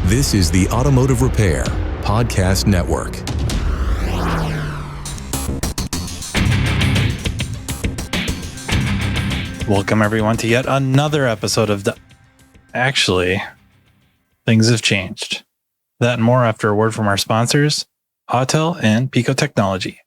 This is the Automotive Repair Podcast Network. Welcome, everyone, to yet another episode of Actually, things have changed. That and more after a word from our sponsors, Autel and Pico Technology.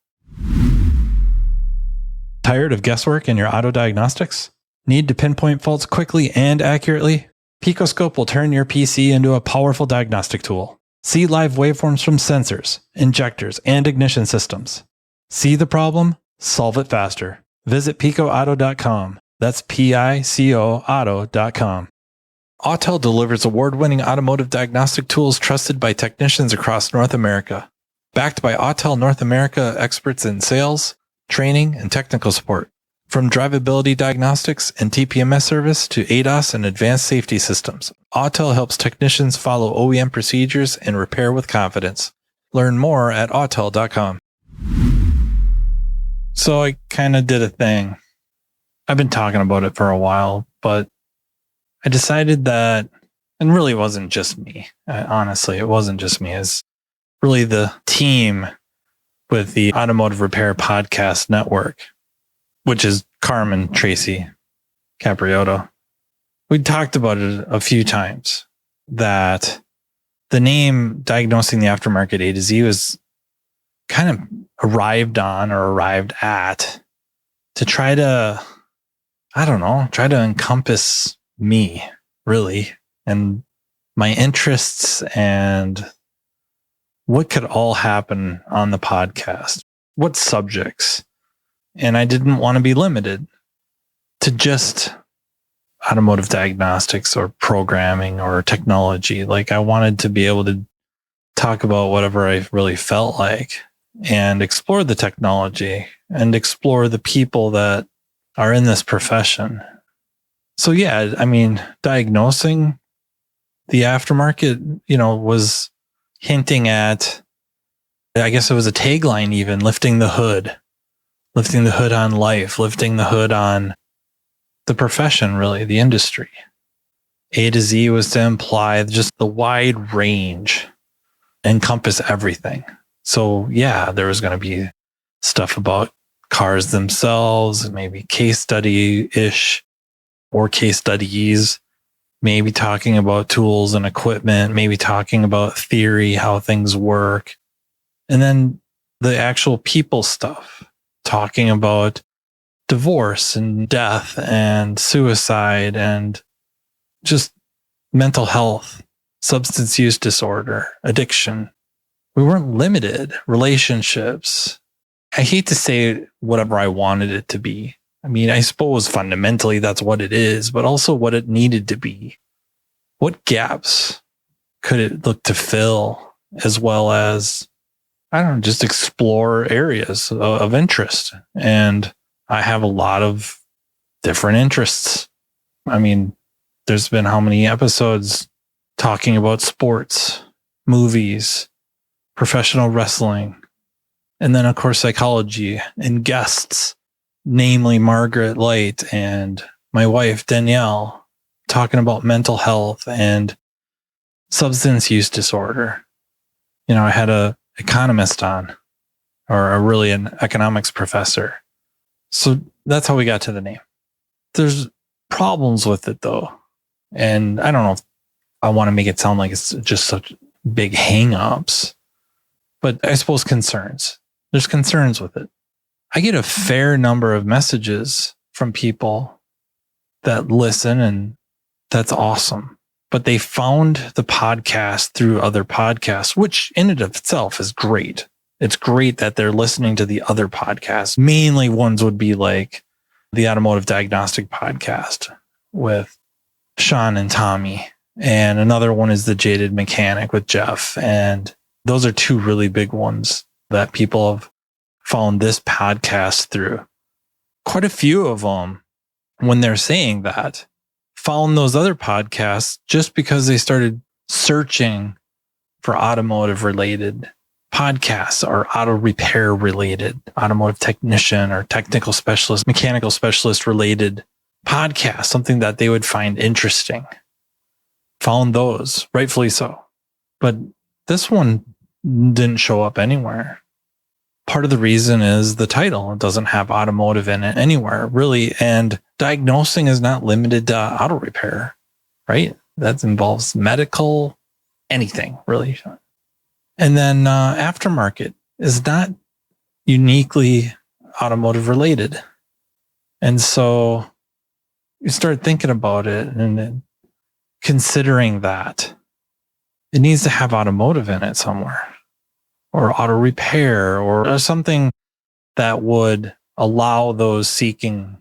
Tired of guesswork in your auto diagnostics? Need to pinpoint faults quickly and accurately? PicoScope will turn your PC into a powerful diagnostic tool. See live waveforms from sensors, injectors, and ignition systems. See the problem? Solve it faster. Visit picoauto.com. That's Pico auto.com. Autel delivers award-winning automotive diagnostic tools trusted by technicians across North America. Backed by Autel North America experts in sales, training, and technical support. From drivability diagnostics and TPMS service to ADAS and advanced safety systems, Autel helps technicians follow OEM procedures and repair with confidence. Learn more at autel.com. So I kind of did a thing. I've been talking about it for a while, but I decided that, and really it wasn't just me. Honestly, it wasn't just me. It's really the team with the Automotive Repair Podcast Network, which is Carmen, Tracy, Capriotto. We talked about it a few times that the name Diagnosing the Aftermarket A to Z was kind of arrived at to try to, try to encompass me, really, and my interests and what could all happen on the podcast, what subjects. And I didn't want to be limited to just automotive diagnostics or programming or technology. Like, I wanted to be able to talk about whatever I really felt like and explore the technology and explore the people that are in this profession. So yeah, I mean, diagnosing the aftermarket, was hinting at, I guess it was a tagline even, lifting the hood on life, lifting the hood on the profession, really, the industry. A to Z was to imply just the wide range, encompass everything. So yeah, there was going to be stuff about cars themselves, maybe case study-ish or case studies, maybe talking about tools and equipment, maybe talking about theory, how things work. And then the actual people stuff, talking about divorce and death and suicide and just mental health, substance use disorder, addiction. We weren't limited. Relationships. I hate to say whatever I wanted it to be. I mean, I suppose fundamentally that's what it is, but also what it needed to be. What gaps could it look to fill, as well as, just explore areas of interest. And I have a lot of different interests. I mean, there's been how many episodes talking about sports, movies, professional wrestling, and then, of course, psychology and guests, namely Margaret Light and my wife, Danielle, talking about mental health and substance use disorder. I had a economist on, or an economics professor. So that's how we got to the name. There's problems with it, though. And I don't know if I want to make it sound like it's just such big hang-ups, but I suppose concerns. There's concerns with it. I get a fair number of messages from people that listen, and that's awesome. But they found the podcast through other podcasts, which in and of itself is great. It's great that they're listening to the other podcasts. Mainly ones would be like the Automotive Diagnostic Podcast with Sean and Tommy. And another one is the Jaded Mechanic with Jeff. And those are two really big ones that people have found this podcast through. Quite a few of them, when they're saying that, found those other podcasts just because they started searching for automotive related podcasts or auto repair related, automotive technician or technical specialist, mechanical specialist related podcasts, something that they would find interesting. Found those, rightfully so. But this one didn't show up anywhere. Part of the reason is the title. It doesn't have automotive in it anywhere, really. And diagnosing is not limited to auto repair, right? That involves medical, anything, really. And then aftermarket is not uniquely automotive related. And so you start thinking about it and then considering that it needs to have automotive in it somewhere, or auto repair, or something that would allow those seeking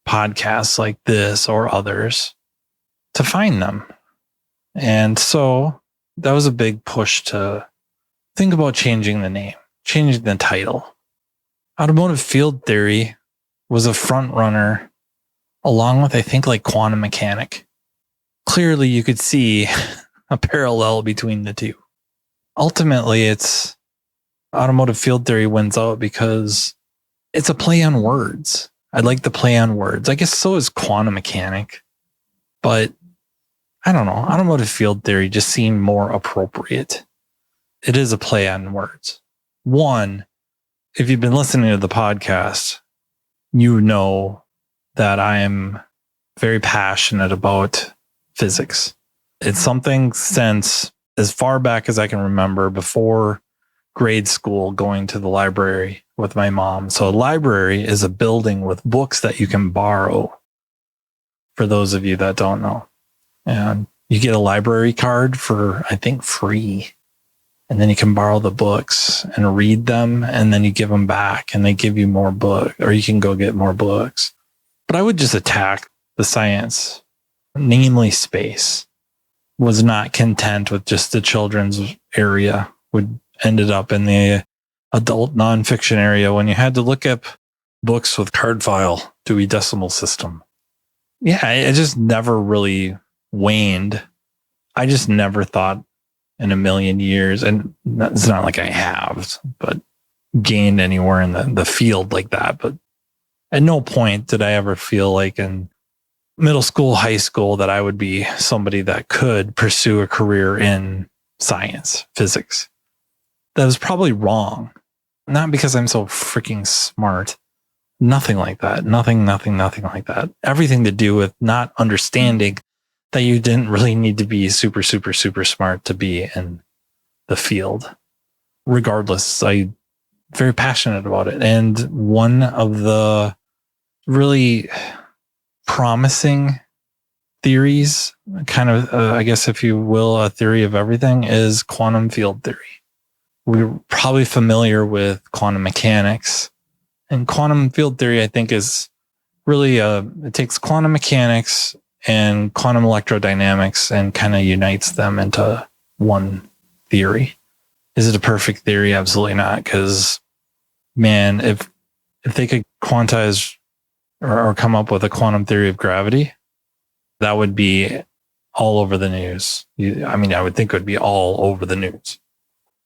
podcasts like this or others to find them. And so that was a big push to think about changing the name, changing the title. Automotive Field Theory was a front runner along with, I think, like quantum mechanic. Clearly you could see a parallel between the two. Ultimately, it's Automotive Field Theory wins out because it's a play on words. I like the play on words. I guess so is quantum mechanic, but I don't know. Automotive Field Theory just seemed more appropriate. It is a play on words. One, if you've been listening to the podcast, you know that I am very passionate about physics. It's something since as far back as I can remember, before grade school, going to the library with my mom. So a library is a building with books that you can borrow, for those of you that don't know. And you get a library card for, I think, free. And then you can borrow the books and read them, and then you give them back and they give you more books, or you can go get more books. But I would just attack the science, namely space. Was not content with just the children's area, would ended up in the adult nonfiction area when you had to look up books with card file, Dewey Decimal System. Yeah, it just never really waned. I just never thought in a million years, and it's not like I have, but gained anywhere in the field like that. But at no point did I ever feel like in middle school, high school, that I would be somebody that could pursue a career in science, physics. That was probably wrong. Not because I'm so freaking smart. Nothing like that. Nothing like that. Everything to do with not understanding that you didn't really need to be super, super, super smart to be in the field. Regardless, I'm very passionate about it. And one of the really promising theories, kind of, I guess, if you will, a theory of everything, is quantum field theory. We're probably familiar with quantum mechanics, and quantum field theory, I think, is really it takes quantum mechanics and quantum electrodynamics and kind of unites them into one theory. Is it a perfect theory? Absolutely not. Because, man, if they could quantize or come up with a quantum theory of gravity, that would be all over the news. I would think it would be all over the news.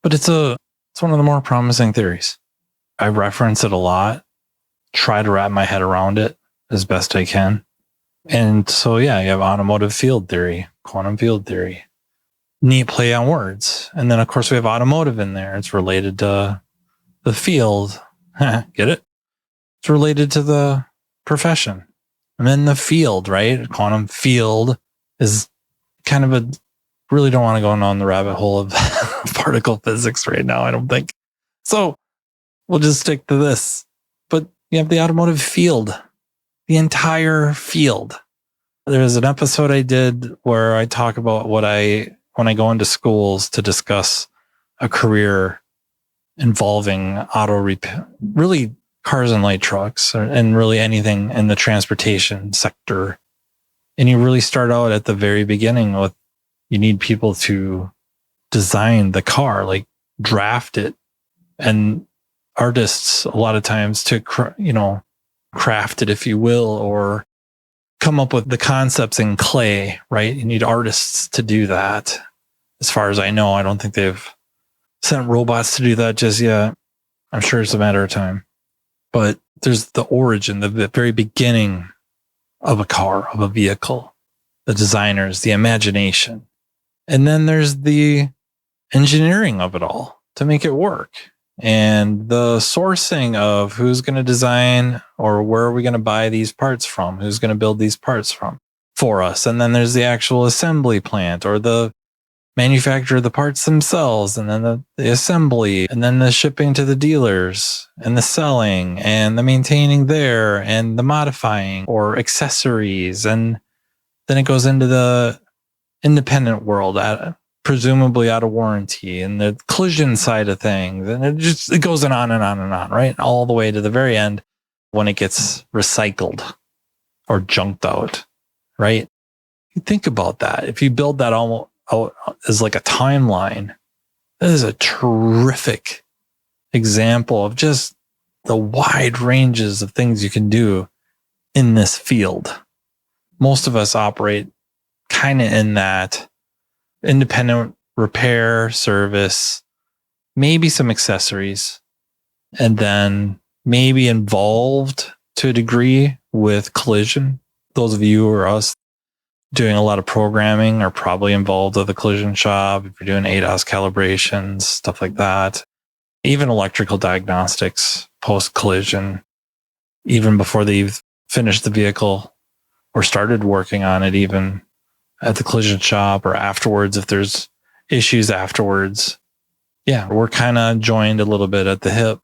But it's one of the more promising theories. I reference it a lot, try to wrap my head around it as best I can. And so, yeah, you have automotive field theory, quantum field theory. Neat play on words. And then, of course, we have automotive in there. It's related to the field. Get it? It's related to the profession. And then the field, right? Quantum field is kind of really don't want to go on the rabbit hole of particle physics right now, I don't think. So we'll just stick to this. But you have the automotive field, the entire field. There's an episode I did where I talk about when I go into schools to discuss a career involving auto repair, really cars and light trucks, and really anything in the transportation sector. And you really start out at the very beginning with, you need people to design the car, like draft it, and artists a lot of times to, craft it, if you will, or come up with the concepts in clay, right? You need artists to do that. As far as I know, I don't think they've sent robots to do that just yet. I'm sure it's a matter of time. But there's the origin, the very beginning of a car, of a vehicle, the designers, the imagination. And then there's the engineering of it all to make it work. And the sourcing of who's going to design or where are we going to buy these parts from? Who's going to build these parts for us? And then there's the actual assembly plant or the manufacture the parts themselves, and then the assembly, and then the shipping to the dealers, and the selling, and the maintaining there, and the modifying or accessories. And then it goes into the independent world, presumably out of warranty, and the collision side of things. And it goes on and on and on, right? All the way to the very end when it gets recycled or junked out, right? You think about that. If you build that almost as like a timeline, that is a terrific example of just the wide ranges of things you can do in this field. Most of us operate kind of in that independent repair, service, maybe some accessories, and then maybe involved to a degree with collision. Those of you or us doing a lot of programming are probably involved with the collision shop. If you're doing ADAS calibrations, stuff like that, even electrical diagnostics post collision, even before they've finished the vehicle or started working on it, even at the collision shop or afterwards, if there's issues afterwards. Yeah, we're kind of joined a little bit at the hip.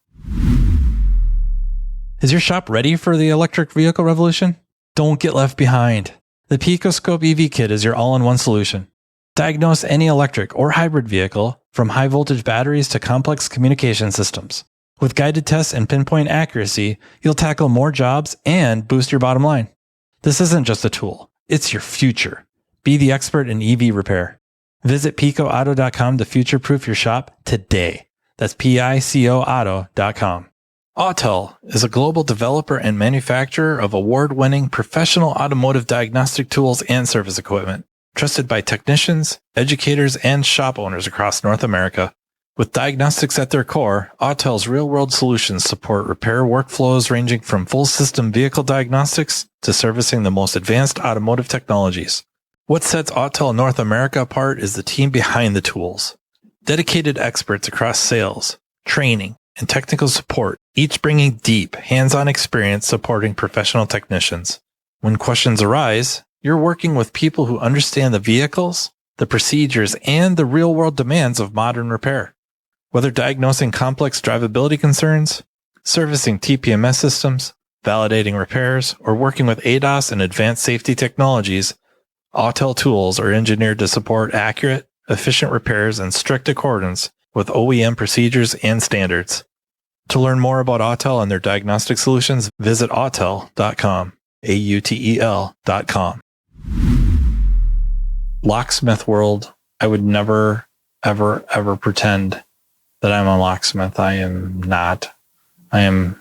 Is your shop ready for the electric vehicle revolution? Don't get left behind. The Pico EV Kit is your all-in-one solution. Diagnose any electric or hybrid vehicle, from high-voltage batteries to complex communication systems. With guided tests and pinpoint accuracy, you'll tackle more jobs and boost your bottom line. This isn't just a tool, it's your future. Be the expert in EV repair. Visit picoauto.com to future-proof your shop today. That's picoauto.com. Autel is a global developer and manufacturer of award-winning professional automotive diagnostic tools and service equipment, trusted by technicians, educators, and shop owners across North America. With diagnostics at their core, Autel's real-world solutions support repair workflows ranging from full-system vehicle diagnostics to servicing the most advanced automotive technologies. What sets Autel North America apart is the team behind the tools. Dedicated experts across sales, training, and technical support, each bringing deep, hands-on experience supporting professional technicians. When questions arise, you're working with people who understand the vehicles, the procedures, and the real-world demands of modern repair. Whether diagnosing complex drivability concerns, servicing TPMS systems, validating repairs, or working with ADAS and advanced safety technologies, Autel tools are engineered to support accurate, efficient repairs in strict accordance with OEM procedures and standards. To learn more about Autel and their diagnostic solutions, visit autel.com, autel.com. Locksmith world, I would never, ever, ever pretend that I'm a locksmith. I am not. I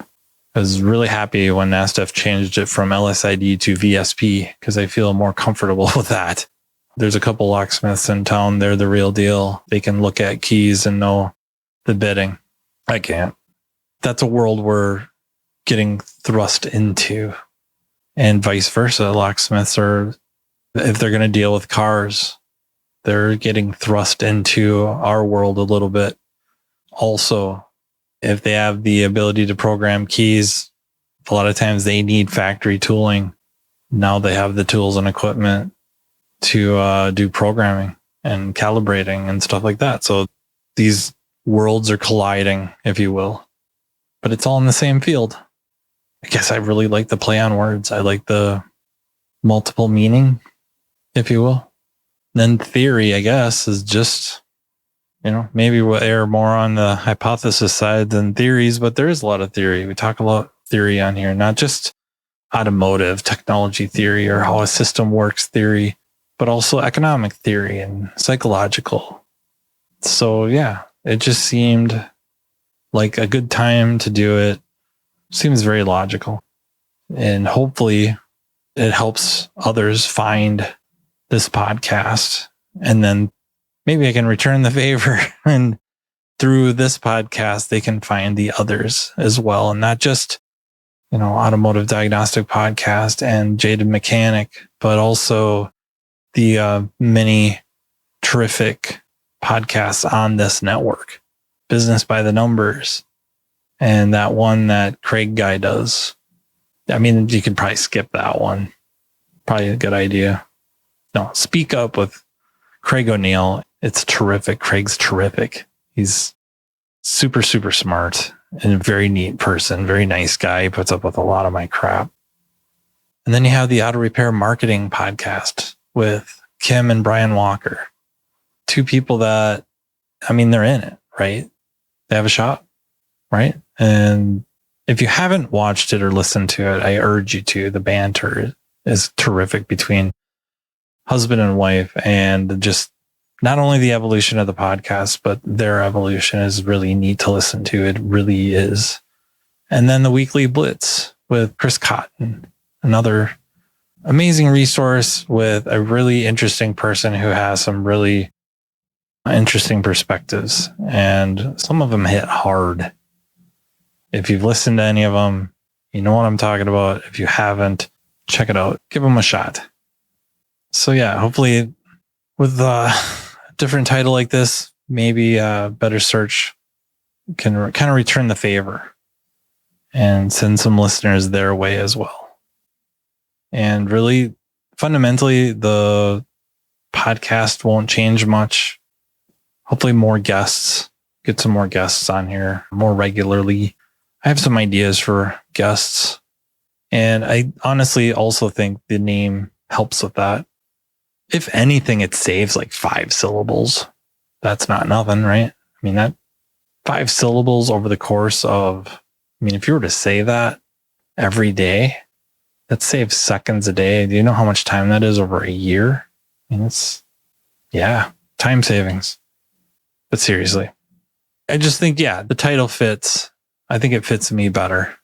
was really happy when NASDAQ changed it from LSID to VSP because I feel more comfortable with that. There's a couple locksmiths in town. They're the real deal. They can look at keys and know the bidding. I can't. That's a world we're getting thrust into, and vice versa. Locksmiths are, if they're going to deal with cars, they're getting thrust into our world a little bit. Also, if they have the ability to program keys, a lot of times they need factory tooling. Now they have the tools and equipment to do programming and calibrating and stuff like that. So these worlds are colliding, if you will. But it's all in the same field. I guess I really like the play on words. I like the multiple meaning, if you will. Then theory, I guess, is just, maybe we'll err more on the hypothesis side than theories, but there is a lot of theory. We talk a lot of theory on here, not just automotive technology theory or how a system works theory, but also economic theory and psychological. So yeah, it just seemed like a good time to do it. Seems very logical. And hopefully it helps others find this podcast. And then maybe I can return the favor, and through this podcast, they can find the others as well. And not just, Automotive Diagnostic Podcast and Jaded Mechanic, but also the many terrific podcasts on this network. Business by the Numbers, and that one that Craig guy does. I mean, you could probably skip that one. Probably a good idea. No, Speak Up with Craig O'Neill. It's terrific. Craig's terrific. He's super, super smart and a very neat person, very nice guy. He puts up with a lot of my crap. And then you have the Auto Repair Marketing podcast with Kim and Brian Walker. Two people that, I mean, they're in it, right? They have a shop, right? And if you haven't watched it or listened to it, I urge you to. The banter is terrific between husband and wife, and just not only the evolution of the podcast, but their evolution is really neat to listen to. It really is. And then the Weekly Blitz with Chris Cotton, another amazing resource with a really interesting person who has some really interesting perspectives, and some of them hit hard. If you've listened to any of them, you know what I'm talking about. If you haven't, check it out. Give them a shot. So yeah, hopefully with a different title like this, maybe a better search can kind of return the favor and send some listeners their way as well. And really, fundamentally, the podcast won't change much. Hopefully more guests, get some more guests on here more regularly. I have some ideas for guests. And I honestly also think the name helps with that. If anything, it saves like 5 syllables. That's not nothing, right? I mean, that 5 syllables over the course of, I mean, if you were to say that every day, that saves seconds a day. Do you know how much time that is over a year? I mean, it's, yeah, time savings. But seriously, I just think, yeah, the title fits. I think it fits me better.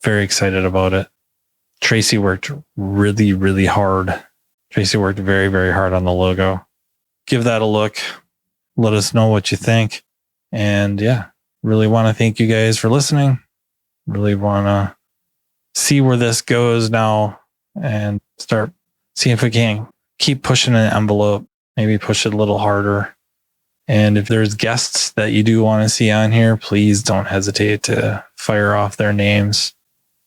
Very excited about it. Tracy worked really, really hard. Tracy worked very, very hard on the logo. Give that a look. Let us know what you think. And yeah, really want to thank you guys for listening. Really want to see where this goes now and start seeing if we can keep pushing an envelope, maybe push it a little harder. And if there's guests that you do want to see on here, please don't hesitate to fire off their names.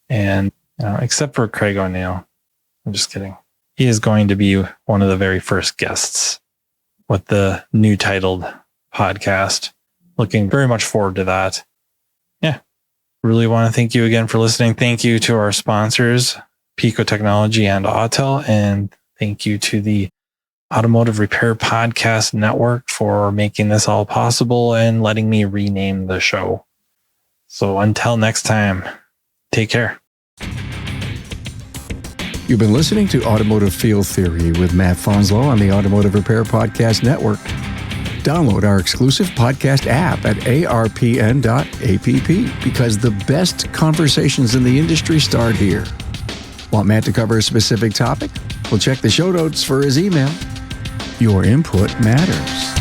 And except for Craig O'Neill, I'm just kidding. He is going to be one of the very first guests with the new titled podcast. Looking very much forward to that. Yeah. Really want to thank you again for listening. Thank you to our sponsors, Pico Technology and Autel. And thank you to the Automotive Repair Podcast Network for making this all possible and letting me rename the show. So until next time, take care. You've been listening to Automotive Field Theory with Matt Fonslow on the Automotive Repair Podcast Network. Download our exclusive podcast app at arpn.app because the best conversations in the industry start here. Want Matt to cover a specific topic? Well, check the show notes for his email. Your input matters.